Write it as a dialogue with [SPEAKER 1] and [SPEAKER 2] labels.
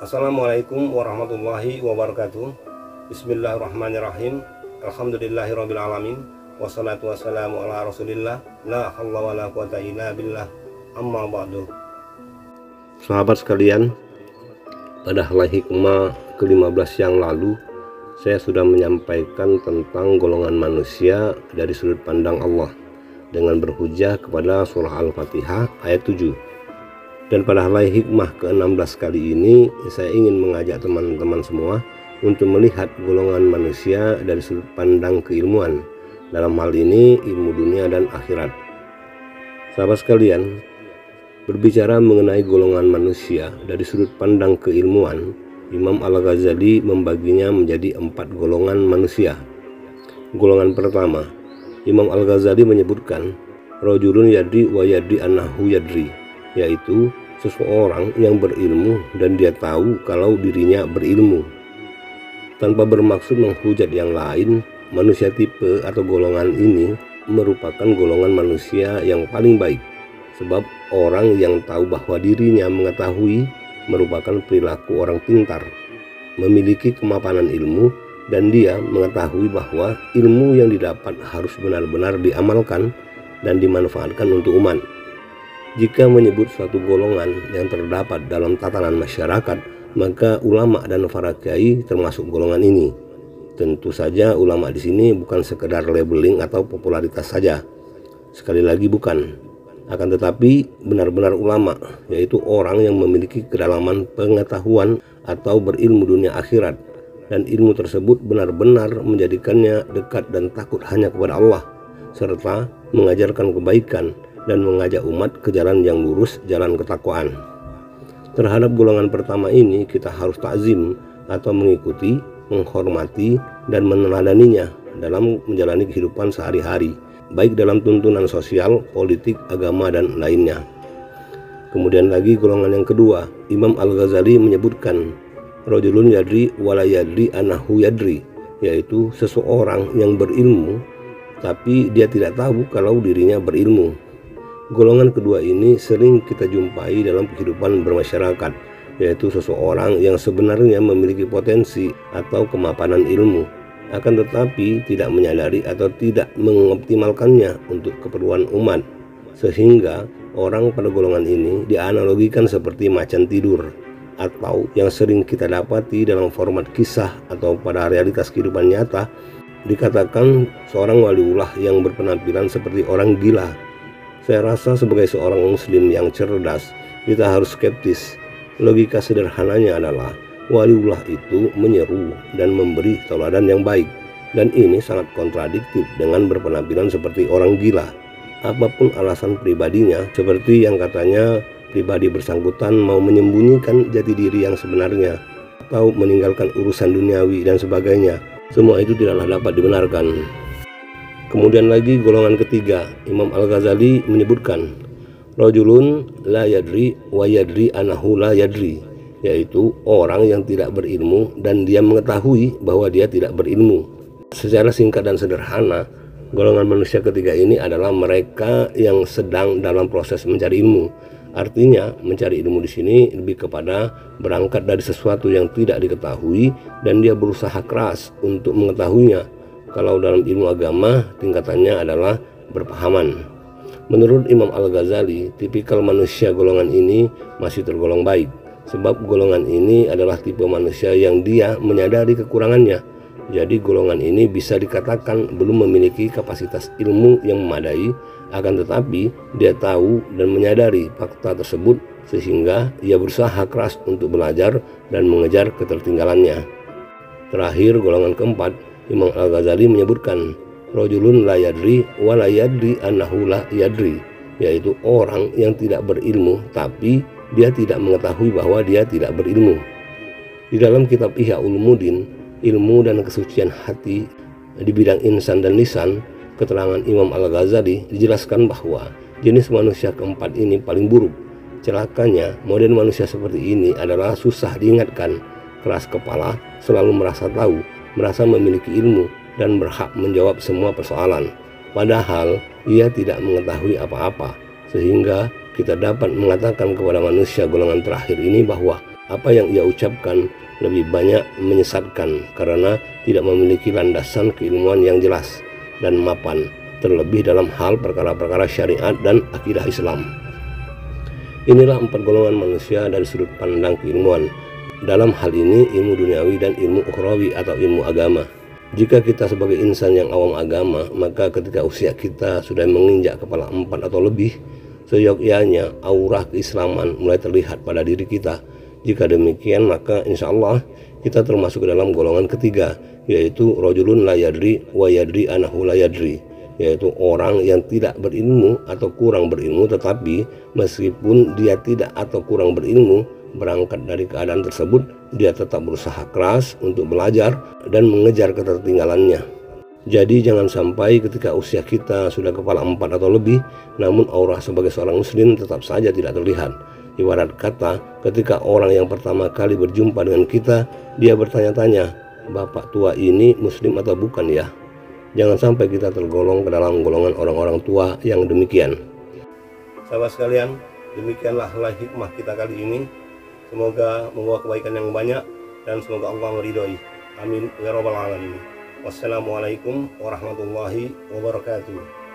[SPEAKER 1] Assalamualaikum warahmatullahi wabarakatuh. Bismillahirrahmanirrahim. Alhamdulillahirabbil alamin. Wassalatu wassalamu ala Rasulillah. La haula wala quwata illa billah. Amma ba'du. Sahabat sekalian, pada halai hikmah ke-15 yang lalu saya sudah menyampaikan tentang golongan manusia dari sudut pandang Allah dengan berhujjah kepada surah Al-Fatihah ayat 7. Dan pada halai hikmah ke-16 kali ini saya ingin mengajak teman-teman semua untuk melihat golongan manusia dari sudut pandang keilmuan, dalam hal ini ilmu dunia dan akhirat. Sahabat sekalian, berbicara mengenai golongan manusia dari sudut pandang keilmuan, Imam Al-Ghazali membaginya menjadi 4 golongan manusia. Golongan pertama, Imam Al-Ghazali menyebutkan rajulun yadri wa yadri annahu yadri, yaitu seseorang yang berilmu dan dia tahu kalau dirinya berilmu. Tanpa bermaksud menghujat yang lain, manusia tipe atau golongan ini merupakan golongan manusia yang paling baik, sebab orang yang tahu bahwa dirinya mengetahui merupakan perilaku orang pintar, memiliki kemapanan ilmu, dan dia mengetahui bahwa ilmu yang didapat harus benar-benar diamalkan dan dimanfaatkan untuk umat. Jika menyebut suatu golongan yang terdapat dalam tatanan masyarakat, maka ulama dan para kiai termasuk golongan ini. Tentu saja ulama di sini bukan sekedar labeling atau popularitas saja. Sekali lagi bukan. Akan tetapi benar-benar ulama, yaitu orang yang memiliki kedalaman pengetahuan atau berilmu dunia akhirat, dan ilmu tersebut benar-benar menjadikannya dekat dan takut hanya kepada Allah, serta mengajarkan kebaikan dan mengajak umat ke jalan yang lurus, jalan ketakwaan. Terhadap golongan pertama ini kita harus takzim atau mengikuti, menghormati, dan meneladaninya dalam menjalani kehidupan sehari-hari, baik dalam tuntunan sosial, politik, agama, dan lainnya. Kemudian lagi golongan yang kedua, Imam Al-Ghazali menyebutkan rajulun yadri wala yadri annahu yadri, yaitu seseorang yang berilmu tapi dia tidak tahu kalau dirinya berilmu. Golongan kedua ini sering kita jumpai dalam kehidupan bermasyarakat, yaitu seseorang yang sebenarnya memiliki potensi atau kemapanan ilmu, akan tetapi tidak menyadari atau tidak mengoptimalkannya untuk keperluan umat, sehingga orang pada golongan ini dianalogikan seperti macan tidur, atau yang sering kita dapati dalam format kisah atau pada realitas kehidupan nyata, dikatakan seorang waliullah yang berpenampilan seperti orang gila. Saya rasa sebagai seorang muslim yang cerdas, kita harus skeptis. Logika sederhananya adalah waliullah itu menyeru dan memberi tauladan yang baik, dan ini sangat kontradiktif dengan berpenampilan seperti orang gila. Apapun alasan pribadinya, seperti yang katanya pribadi bersangkutan mau menyembunyikan jati diri yang sebenarnya, atau meninggalkan urusan duniawi dan sebagainya, semua itu tidaklah dapat dibenarkan. Kemudian lagi golongan ketiga, Imam Al-Ghazali menyebutkan rajulun la yadri wa yadri annahu la yadri, yaitu orang yang tidak berilmu dan dia mengetahui bahwa dia tidak berilmu. Secara singkat dan sederhana, golongan manusia ketiga ini adalah mereka yang sedang dalam proses mencari ilmu. Artinya mencari ilmu di sini lebih kepada berangkat dari sesuatu yang tidak diketahui dan dia berusaha keras untuk mengetahuinya. Kalau dalam ilmu agama tingkatannya adalah berpahaman. Menurut Imam Al-Ghazali, tipikal manusia golongan ini masih tergolong baik, sebab golongan ini adalah tipe manusia yang dia menyadari kekurangannya. Jadi golongan ini bisa dikatakan belum memiliki kapasitas ilmu yang memadai, akan tetapi dia tahu dan menyadari fakta tersebut sehingga ia berusaha keras untuk belajar dan mengejar ketertinggalannya. Terakhir, golongan keempat, Imam Al-Ghazali menyebutkan rajulun la yadri wa la yadri annahu la yadri, yaitu orang yang tidak berilmu tapi dia tidak mengetahui bahwa dia tidak berilmu. Di dalam kitab Ihya Ulumuddin, ilmu dan kesucian hati di bidang insan dan lisan, keterangan Imam Al-Ghazali dijelaskan bahwa jenis manusia keempat ini paling buruk. Celakanya, model manusia seperti ini adalah susah diingatkan, keras kepala, selalu merasa tahu, merasa memiliki ilmu, dan berhak menjawab semua persoalan. Padahal ia tidak mengetahui apa-apa, sehingga kita dapat mengatakan kepada manusia golongan terakhir ini bahwa Apa yang ia ucapkan lebih banyak menyesatkan karena tidak memiliki landasan keilmuan yang jelas dan mapan, terlebih dalam hal perkara-perkara syariat dan akidah Islam. Inilah 4 golongan manusia dari sudut pandang keilmuan. Dalam hal ini ilmu duniawi dan ilmu ukhrawi atau ilmu agama. Jika kita sebagai insan yang awam agama, maka ketika usia kita sudah menginjak kepala 4 atau lebih, seyogyanya aura keislaman mulai terlihat pada diri kita. Jika demikian, maka insya Allah kita termasuk ke dalam golongan ketiga, yaitu rajulun la yadri wa yadri anahu la yadri, yaitu orang yang tidak berilmu atau kurang berilmu, tetapi meskipun dia tidak atau kurang berilmu, berangkat dari keadaan tersebut, dia tetap berusaha keras untuk belajar dan mengejar ketertinggalannya. Jadi jangan sampai ketika usia kita sudah kepala 4 atau lebih, namun aurah sebagai seorang muslim tetap saja tidak terlihat. Ibarat kata, ketika orang yang pertama kali berjumpa dengan kita, dia bertanya-tanya, "Bapak tua ini muslim atau bukan ya?" Jangan sampai kita tergolong ke dalam golongan orang-orang tua yang demikian. Sahabat sekalian, demikianlah hikmah kita kali ini. Semoga membawa kebaikan yang banyak dan semoga Allah meridhoi. Amin ya rabbal alamin. Wassalamualaikum warahmatullahi wabarakatuh.